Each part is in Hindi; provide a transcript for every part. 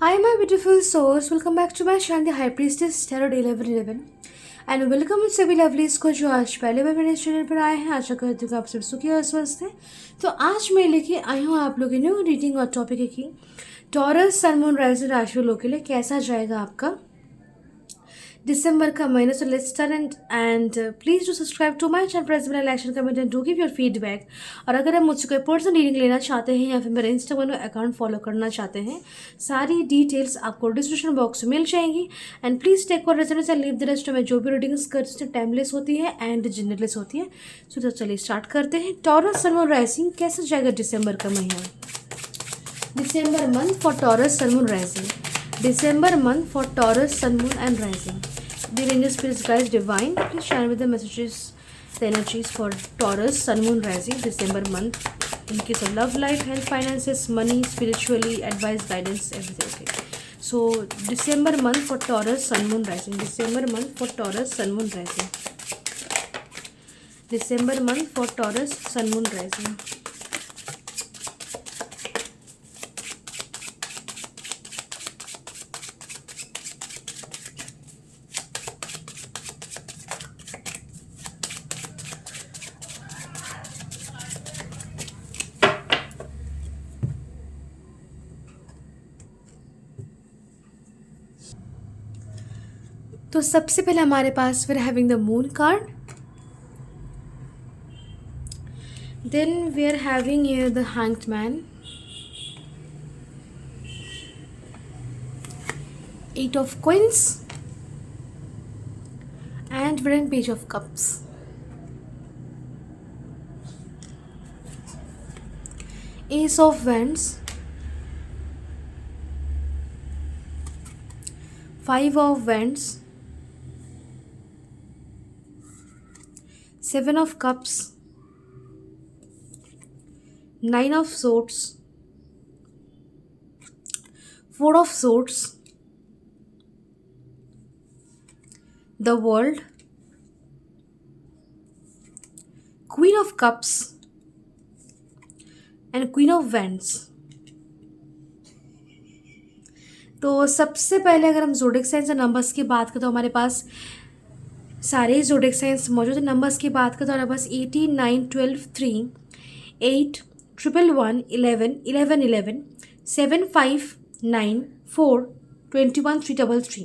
Hi, my beautiful souls. Welcome back to my channel, The High Priestess Tarot Day 1111. And welcome उन सभी लवलीज को जो आज पहले बार मेरे चैनल पर आए हैं। आशा करती हूँ कि आप सब सुखी और स्वस्थ हैं। तो आज मैं लेके आई हूँ आप लोगों के न्यू रीडिंग और टॉपिक है कि टॉरस सन मून राइजिंग राशि वालों के लिए कैसा जाएगा आपका दिसंबर का महीना। So let's start and please do subscribe to my channel, press bell icon, comment and do give your feedback. और अगर आप मुझसे कोई पर्सनल रीडिंग लेना चाहते हैं या फिर मेरा इंस्टाग्राम अकाउंट फॉलो करना चाहते हैं, सारी डिटेल्स आपको डिस्क्रिप्शन बॉक्स में मिल जाएंगी। And please take for resonance and leave the rest. में जो भी रीडिंग्स करते हैं टाइमलेस होती है एंड जनरलेस होती है। तो चलिए स्टार्ट करते हैं। टॉरस सन मून राइजिंग कैसा जाएगा दिसंबर का महीना, December month for Taurus Sun Moon Rising. December month for Taurus Sun Moon and Rising. The angel spirits guys divine. Please share with the messages, the energies for Taurus Sun Moon Rising December month. In case of love life, health, finances, money, spiritually, advice, guidance, everything. Okay. So December month for Taurus Sun Moon Rising. December month for Taurus Sun Moon Rising. December month for Taurus Sun Moon Rising. तो सबसे पहले हमारे पास we are having the moon card, then we are having here the hanged man, 8 of coins and we're in page of cups. Ace of wands, 5 of wands, 7 of cups, 9 of swords, 4 of swords, the world, queen of cups and queen of wands. तो सबसे पहले अगर हम जोडिक साइंस और नंबर्स की बात करें तो हमारे पास सारे जोडिक साइंस मौजूद है। नंबर्स की बात करें तो हमारे पास 18, 9, 12, 3, 8, 111, 11, 11, 11, 7, 5, 9, 4, 21, 333,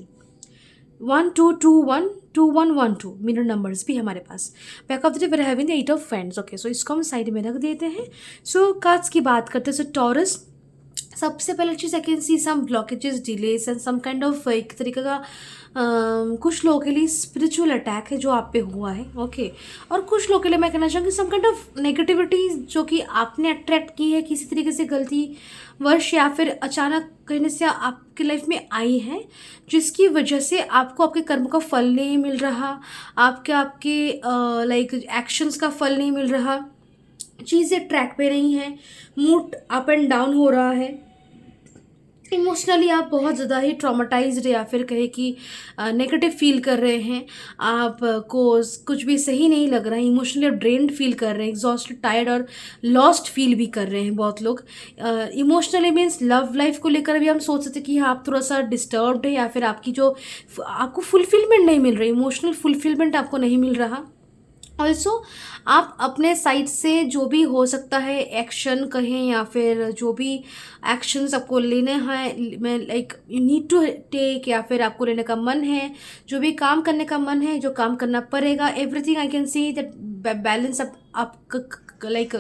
1, 2, 2, 1, 2, 1, 1, 2 मिनर नंबर्स भी हमारे पास। Back of the day we are having the 8 of friends. Okay, so इसको हम साइड में रख देते हैं। सो कार्ड्स की बात करते हैं। सो टॉरस, सबसे पहले चीज़ I can see some blockages, delays and some kind of एक तरीके का कुछ लोगों के लिए स्पिरिचुअल अटैक है जो आप पे हुआ है। ओके, और कुछ लोगों के लिए मैं कहना चाहूँगी सम काइंड ऑफ नेगेटिविटी जो कि आपने अट्रैक्ट की है किसी तरीके से गलती वर्ष या फिर अचानक कहने से आपकी लाइफ में आई है, जिसकी वजह से आपको आपके कर्म का फल नहीं मिल रहा, आपके लाइक एक्शंस का फल नहीं मिल रहा, चीज़ें ट्रैक पे नहीं हैं, मूड अप एंड डाउन हो रहा है, इमोशनली आप बहुत ज़्यादा ही ट्रॉमाटाइज्ड या फिर कहे कि नेगेटिव फील कर रहे हैं, आपको कुछ भी सही नहीं लग रहा है, इमोशनली आप ड्रेन्ड फील कर रहे हैं, एग्जॉस्टेड, टायर्ड और लॉस्ट फील भी कर रहे हैं बहुत लोग। इमोशनली मीन्स लव लाइफ को लेकर भी हम सोच सकते हैं कि आप थोड़ा सा डिस्टर्ब्ड है या फिर आपकी जो आपको फुलफिलमेंट नहीं मिल रही, इमोशनल फुलफिलमेंट आपको नहीं मिल रहा। ऑल्सो आप अपने साइड से जो भी हो सकता है एक्शन कहें या फिर जो भी एक्शंस आपको लेने हैं, मैं like you need to take, या फिर आपको लेने का मन है, जो भी काम करने का मन है, जो काम करना पड़ेगा, everything I can see that balance आप लाइक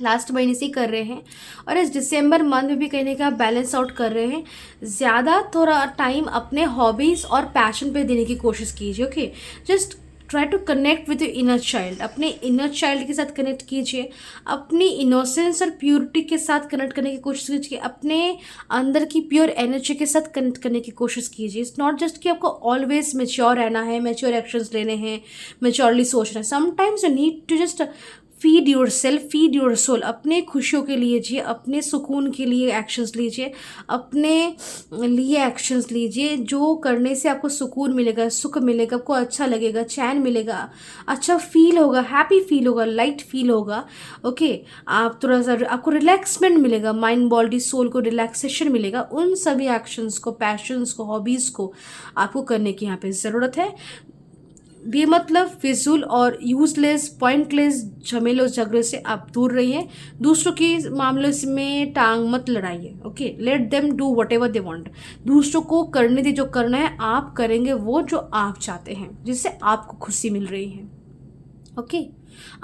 लास्ट महीने से ही कर रहे हैं और इस दिसंबर मंथ में भी कहने का बैलेंस आउट कर रहे हैं। ज़्यादा थोड़ा टाइम अपने हॉबीज़ और पैशन पे देने की कोशिश कीजिए। Okay, just try to connect with your inner child, अपने इनर चाइल्ड के साथ कनेक्ट कीजिए, अपनी इनोसेंस और प्योरिटी के साथ कनेक्ट करने की कोशिश कीजिए, अपने अंदर की प्योर एनर्जी के साथ कनेक्ट करने की कोशिश कीजिए। इट्स नॉट जस्ट कि आपको ऑलवेज मेच्योर रहना है, मेच्योर एक्शंस लेने हैं, मेच्योरली सोचना है। Sometimes you need to just feed yourself, feed your soul. अपने खुशियों के लिए जिए, अपने सुकून के लिए एक्शंस लीजिए, अपने लिए एक्शंस लीजिए जो करने से आपको सुकून मिलेगा, सुख मिलेगा, आपको अच्छा लगेगा, चैन मिलेगा, अच्छा फील होगा, हैप्पी फील होगा, लाइट फील होगा। ओके, आप थोड़ा सा आपको रिलैक्समेंट मिलेगा, माइंड बॉडी सोल को रिलैक्सेशन मिलेगा। उन सभी एक्शंस को, पैशंस को, हॉबीज़ को आपको करने की यहाँ पे ज़रूरत है। बेमतलब फिजूल और यूजलेस पॉइंटलेस झमेलों झगड़े से आप दूर रहिए। दूसरों के मामले में टांग मत लड़ाइए। Okay, let them do whatever they want. दूसरों को करने दे, जो करना है आप करेंगे वो जो आप चाहते हैं, जिससे आपको खुशी मिल रही है। ओके,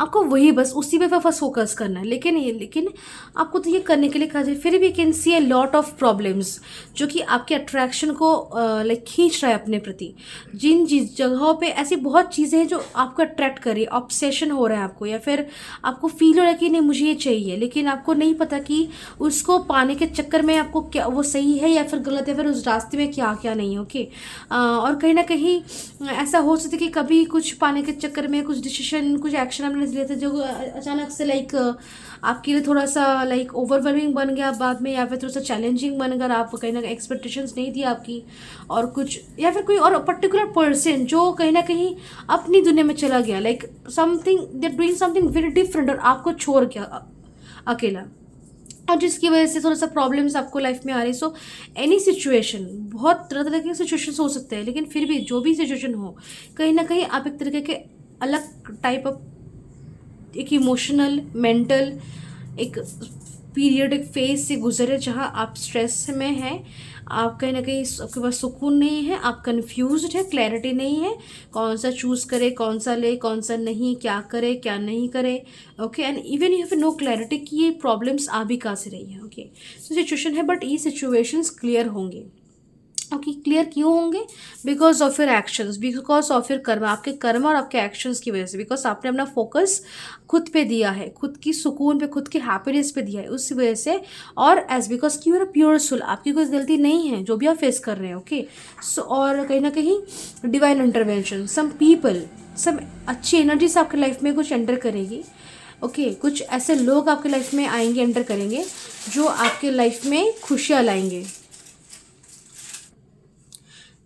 आपको वही बस उसी पे बस फोकस करना है। लेकिन आपको तो ये करने के लिए कहा जाए, फिर भी can see a lot of problems जो कि आपके अट्रैक्शन को लाइक खींच रहा है अपने प्रति। जिन जगहों पे ऐसी बहुत चीज़ें हैं जो आपको अट्रैक्ट कर रही है, ऑब्सेशन हो रहा है आपको, या फिर आपको फील हो रहा है कि नहीं मुझे ये चाहिए, लेकिन आपको नहीं पता कि उसको पाने के चक्कर में आपको क्या वो सही है या फिर गलत है, फिर उस रास्ते में क्या क्या नहीं है। ओके, और कहीं ना कहीं ऐसा हो सकता है कि कभी कुछ पाने के चक्कर में कुछ डिसीजन, कुछ एक्शन हमने लिए थे जो अचानक से लाइक आपके लिए थोड़ा सा लाइक ओवरवेलमिंग बन गया बाद में, या फिर थोड़ा सा चैलेंजिंग बन गया, आप कहीं ना कहीं एक्सपेक्टेशंस नहीं थी आपकी, और कुछ या फिर कोई और पर्टिकुलर पर्सन जो कहीं ना कहीं अपनी दुनिया में चला गया, like something they doing something very different और आपको छोड़ गया अकेला, और जिसकी वजह से थोड़ा सा प्रॉब्लम्स आपको लाइफ में आ रही। सो एनी सिचुएशन, बहुत तरह तरह के सिचुएशंस हो सकते हैं, लेकिन फिर भी जो भी सिचुएशन हो, कहीं ना कहीं आप एक तरीके के अलग टाइप ऑफ एक इमोशनल, मेंटल एक पीरियड, एक फेज से गुजरे जहाँ आप स्ट्रेस में हैं, आप कहीं ना कहीं आपके पास सुकून नहीं है, आप कंफ्यूज्ड है, क्लैरिटी नहीं है, कौन सा चूज़ करे, कौन सा ले, कौन सा नहीं, क्या करे क्या नहीं करे। Okay, and even you have no clarity कि ये प्रॉब्लम्स आ भी कहाँ से रही है। ओके, तो सिचुएशन है, बट ये सिचुएशंस क्लियर होंगे। ओके, क्लियर क्यों होंगे? Because of your actions, because of your कर्म, आपके कर्म और आपके एक्शंस की वजह से, बिकॉज आपने अपना फोकस खुद पे दिया है, खुद की सुकून पे, खुद की हैप्पीनेस पे दिया है, उस वजह से। और एज बिकॉज की you are a pure soul, आपकी कोई गलती नहीं है जो भी आप फेस कर रहे हैं। ओके, सो और कहीं ना कहीं डिवाइन इंटरवेंशन, सम पीपल, सब अच्छी एनर्जीज आपकी लाइफ में कुछ एंटर करेगी। ओके, कुछ ऐसे लोग आपके लाइफ में आएंगे, एंटर करेंगे, जो आपके लाइफ में खुशियाँ लाएंगे,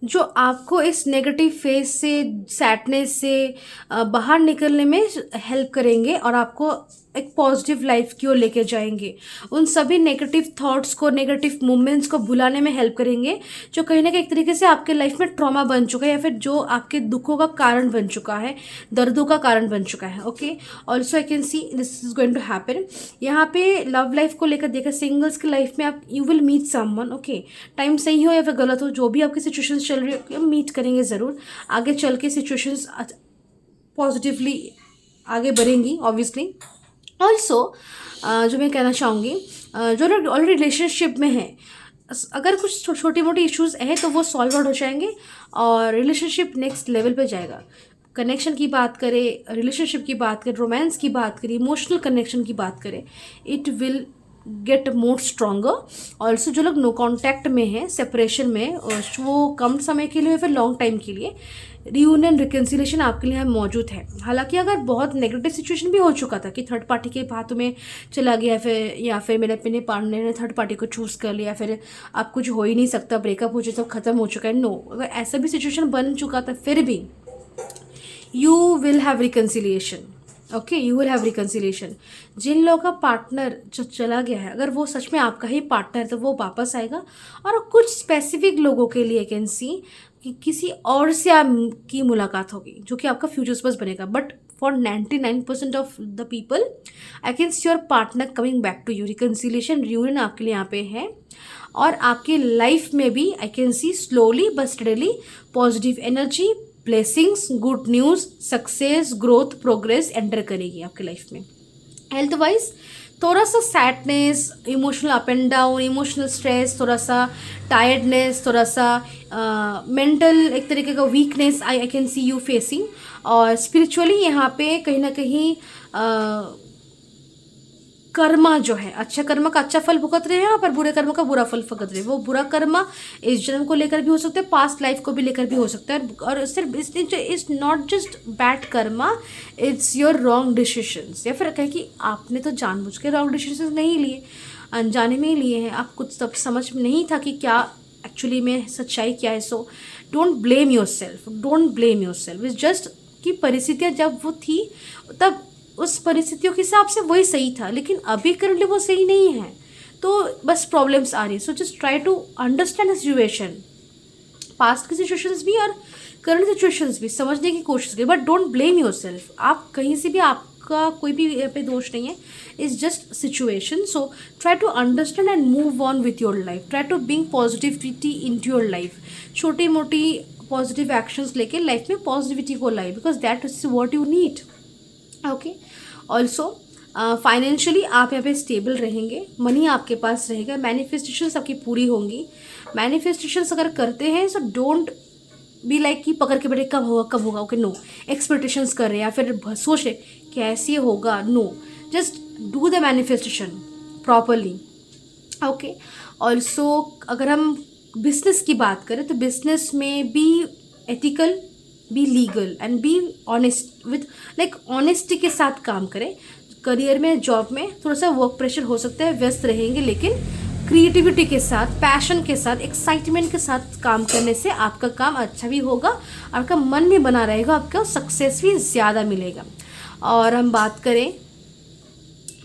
जो आपको इस नेगेटिव फेज से, सैडनेस से बाहर निकलने में हेल्प करेंगे और आपको एक पॉजिटिव लाइफ की ओर लेके जाएंगे। उन सभी नेगेटिव थॉट्स को, नेगेटिव मोमेंट्स को भुलाने में हेल्प करेंगे, जो कहीं ना कहीं एक तरीके से आपके लाइफ में ट्रॉमा बन चुका है, या फिर जो आपके दुखों का कारण बन चुका है, दर्दों का कारण बन चुका है। Okay, also I can see this is going to happen. यहाँ पे लव लाइफ को लेकर देखा, सिंगल्स की लाइफ में आप you will meet someone. Okay, time सही हो या फिर गलत हो, जो भी आपकी सिचुएशन चल रही है, मीट करेंगे ज़रूर। आगे चल के सिचुएशंस पॉजिटिवली आगे बढ़ेंगी ऑब्वियसली। ऑल्सो जो मैं कहना चाहूँगी, जो लोग ऑलरेडी रिलेशनशिप में हैं, अगर कुछ छोटी मोटी इश्यूज हैं तो वो सॉल्व आउट हो जाएंगे और रिलेशनशिप नेक्स्ट लेवल पे जाएगा। कनेक्शन की बात करें, रिलेशनशिप की बात करें, रोमांस की बात करें, इमोशनल कनेक्शन की बात करें, it will get more stronger. Also जो लोग नो कॉन्टैक्ट में हैं, सेपरेशन में, वो कम समय के लिए या फिर लॉन्ग टाइम के लिए, रियूनियन रिकन्सिलेशन आपके लिए यहाँ मौजूद है। हालांकि अगर बहुत नेगेटिव सिचुएशन भी हो चुका था कि थर्ड पार्टी के हाथों में चला गया, या फिर मेरे अपने पार्टनर ने थर्ड पार्टी को चूज़ कर लिया, फिर अब कुछ हो ही नहीं सकता, ब्रेकअप हो जाए, सब खत्म हो चुका है। नो, अगर ऐसा भी सिचुएशन बन चुका था, फिर भी you will have reconciliation. Okay, you will have reconciliation. जिन लोगों का पार्टनर जो चला गया है, अगर वो सच में आपका ही पार्टनर है, तो वो वापस आएगा। और कुछ स्पेसिफिक लोगों के लिए कैन सी कि किसी और से आपकी मुलाकात होगी, जो कि आपका फ्यूचर्स बस बनेगा। But for 99% of the people I can see your partner coming back to you. Reconciliation, reunion आपके लिए यहाँ पे है, और आपकी लाइफ में भी आई can C slowly but steadily positive energy, blessings, good news, success, growth, progress enter करेगी आपके लाइफ में। हेल्थ वाइज थोड़ा सा sadness, emotional up and down, emotional stress, थोड़ा सा टायर्डनेस, थोड़ा सा मेंटल एक तरीके का weakness I can C you facing. और स्पिरिचुअली यहाँ पे कहीं ना कहीं कर्मा जो है, अच्छा कर्म का अच्छा फल भुगत रहे हैं आप और बुरे कर्म का बुरा फल भुगत रहे हैं। वो बुरा कर्मा इस जन्म को लेकर भी हो सकता है, पास्ट लाइफ को भी लेकर भी हो सकता है। और सिर्फ it's not just bad Karma, it's your wrong decisions. या फिर कहें कि आपने तो जानबूझ के रॉन्ग डिसीजंस नहीं लिए, अनजाने में ही लिए हैं, आप कुछ तब समझ में नहीं था कि क्या एक्चुअली में सच्चाई क्या है। So don't blame your self, don't blame your self. It's just कि परिस्थितियाँ जब वो थी तब उस परिस्थितियों के हिसाब से वही सही था, लेकिन अभी करंटली वो सही नहीं है, तो बस प्रॉब्लम्स आ रही है। So just try to understand the situation, past की सिचुएशंस भी और करंट सिचुएशंस भी समझने की कोशिश करें, but don't blame yourself. आप कहीं से भी, आपका कोई भी यहाँ पे दोष नहीं है, it's just situation. So try to understand and move on with your life, try to bring positivity into your life. छोटी मोटी पॉजिटिव एक्शंस लेके लाइफ में पॉजिटिविटी को लाइए, because that is what you need. Okay, also financially आप यहाँ पे स्टेबल रहेंगे, मनी आपके पास रहेगा, मैनिफेस्टेशंस आपकी पूरी होंगी। मैनिफेस्टेशंस अगर करते हैं सो डोंट बी लाइक कि पकड़ के बैठे कब होगा कब होगा। ओके, नो एक्सपेक्टेशंस कर रहे हैं या फिर सोच रहे कैसे होगा, no, just do the manifestation properly. Okay, also अगर हम बिजनेस की बात करें तो बिजनेस में be ethical, be legal and be honest, with like honesty के साथ काम करें। करियर में, जॉब में थोड़ा सा वर्क प्रेशर हो सकता है, व्यस्त रहेंगे, लेकिन क्रिएटिविटी के साथ, पैशन के साथ, एक्साइटमेंट के साथ काम करने से आपका काम अच्छा भी होगा, आपका मन भी बना रहेगा, आपका सक्सेस भी ज़्यादा मिलेगा। और हम बात करें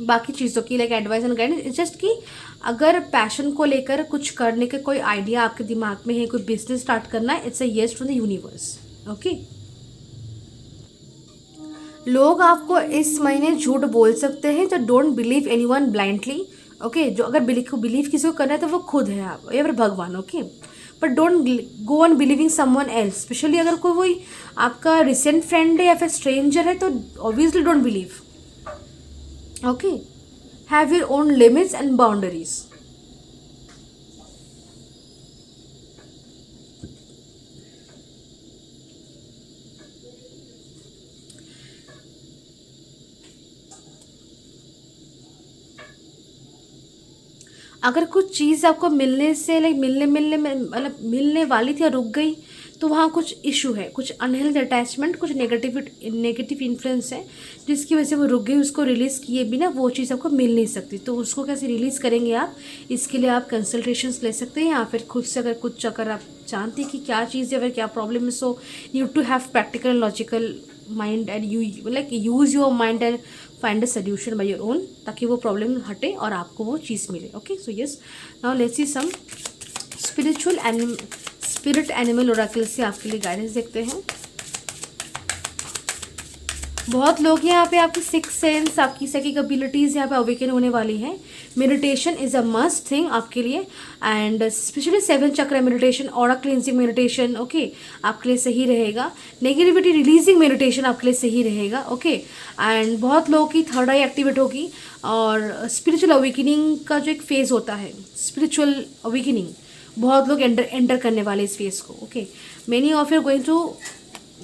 बाकी चीज़ों की, like advice and guidance, just कि अगर पैशन को लेकर कुछ करने का कोई आइडिया आपके दिमाग में है, कोई बिजनेस स्टार्ट करना है, it's a yes from the universe. Okay, लोग आपको इस महीने झूठ बोल सकते हैं, तो don't believe anyone blindly. Okay, जो अगर बिलीव किसी को करना है तो वो खुद है आप या फिर भगवान। Okay, but don't go on believing someone else, specially अगर कोई आपका रिसेंट फ्रेंड है या फिर स्ट्रेंजर है तो obviously don't believe. Okay, have your own limits and boundaries. अगर कुछ चीज़ आपको मिलने से, लाइक मिलने में मतलब मिलने वाली थी और रुक गई, तो वहाँ कुछ इशू है, कुछ अनहेल्थ अटैचमेंट, कुछ नेगेटिव इन्फ्लुएंस है जिसकी वजह से वो रुक गई। उसको रिलीज़ किए बिना वो चीज़ आपको मिल नहीं सकती, तो उसको कैसे रिलीज़ करेंगे आप, इसके लिए आप कंसल्टेशंस ले सकते हैं, या फिर खुद से अगर आप जानते हैं कि क्या चीज़ है, फिर क्या प्रॉब्लम है, so need to have practical and logical mind and you like use your mind and find a solution by your own, ताकि वो प्रॉब्लम हटे और आपको वो चीज़ मिले। Okay, so yes, now let's see some spirit animal oracle से आपके लिए गाइडेंस देखते हैं। बहुत लोग यहाँ पे आपकी सिक्स सेंस, आपकी साइकिक एबिलिटीज़ यहाँ पे अवेकन होने वाली है। Meditation is a must thing आपके लिए, एंड स्पेशली 7 चक्र meditation, aura cleansing meditation, okay, आपके लिए सही रहेगा। नेगेटिविटी रिलीजिंग मेडिटेशन आपके लिए सही रहेगा। ओके, एंड बहुत लोगों की थर्ड आई एक्टिवेट होगी, और स्पिरिचुअल अवेकनिंग का जो एक फेज़ होता है, स्पिरिचुअल अवेकनिंग, बहुत लोग एंटर करने वाले इस फेज़ को। Okay, many of you are going to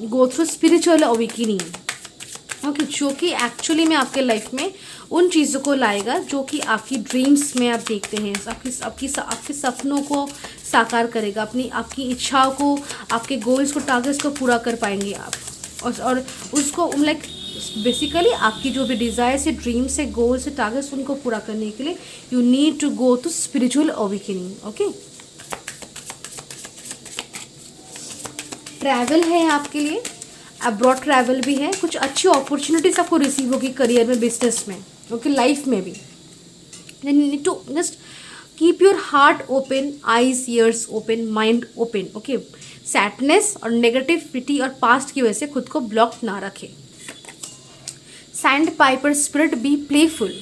go through spiritual awakening. Okay, जो कि एक्चुअली में आपके लाइफ में उन चीज़ों को लाएगा जो कि आपकी ड्रीम्स में आप देखते हैं, आपके सपनों को साकार करेगा, आपकी इच्छाओं को, आपके गोल्स को, टारगेट्स को पूरा कर पाएंगे आप, और उसको लाइक बेसिकली आपकी जो भी डिज़ायर्स है, ड्रीम्स है, गोल्स है, टारगेट्स, उनको पूरा करने के लिए you need to go to spiritual awakening. Okay, travel है आपके लिए, अब्रॉड ट्रैवल भी है, कुछ अच्छी अपॉर्चुनिटीज़ आपको रिसीव होगी करियर में, बिजनेस में, ओके, लाइफ में भी। Then you need to just keep your heart open, eyes ears open, mind open. Okay, sadness और नेगेटिविटी और पास्ट की वजह से खुद को ब्लॉक ना रखें। Sandpiper spirit, be playful.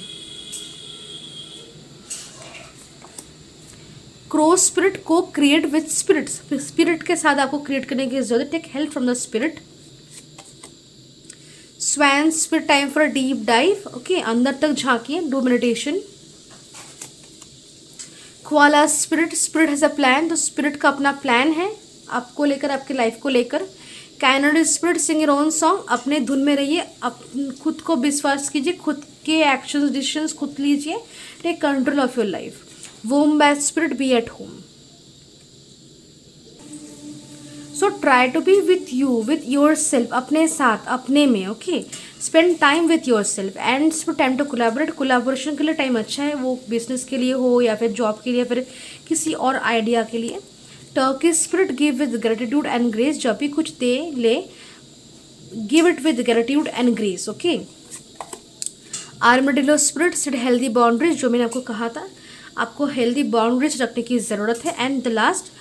Crow spirit, co-create with spirit, spirit के साथ आपको क्रिएट करने की जरूरत है, take help from the spirit. Swan spirit, time for deep dive, okay, अंदर तक झांकिए, do meditation. Koala spirit, spirit has a plan, तो स्पिरिट का अपना प्लान है आपको लेकर, आपके लाइफ को लेकर। Canned spirit, sing your own song, अपने धुन में रहिए, खुद को विश्वास कीजिए, खुद के एक्शंस डिसीजंस खुद लीजिए. Take control of your life. Whom bad spirit be at home. So try to be with you, with yourself, अपने साथ, अपने में. Okay, spend time with yourself and time to collaborate. Collaboration के लिए टाइम अच्छा है, वो बिजनेस के लिए हो या फिर जॉब के लिए, फिर किसी और आइडिया के लिए. Turkey spirit give with gratitude and grace. जब भी कुछ दे ले, give it with gratitude and grace. Okay. Armadillo spirit set healthy boundaries. जो मैंने आपको कहा था, आपको हेल्दी बाउंड्रीज रखने की ज़रूरत है. And the last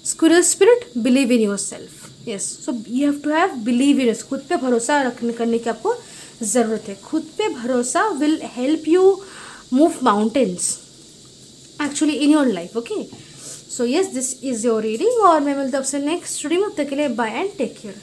squirrel spirit, believe in yourself. Yes, so you have to have believe in. खुद पे भरोसा रखने करने की आपको ज़रूरत है. खुद पे भरोसा will help you move mountains actually in your life. Okay, so yes, this is your reading और मैं मिलता हूँ आपसे नेक्स्ट रीडिंग. अब तक के लिए बाय एंड टेक केयर.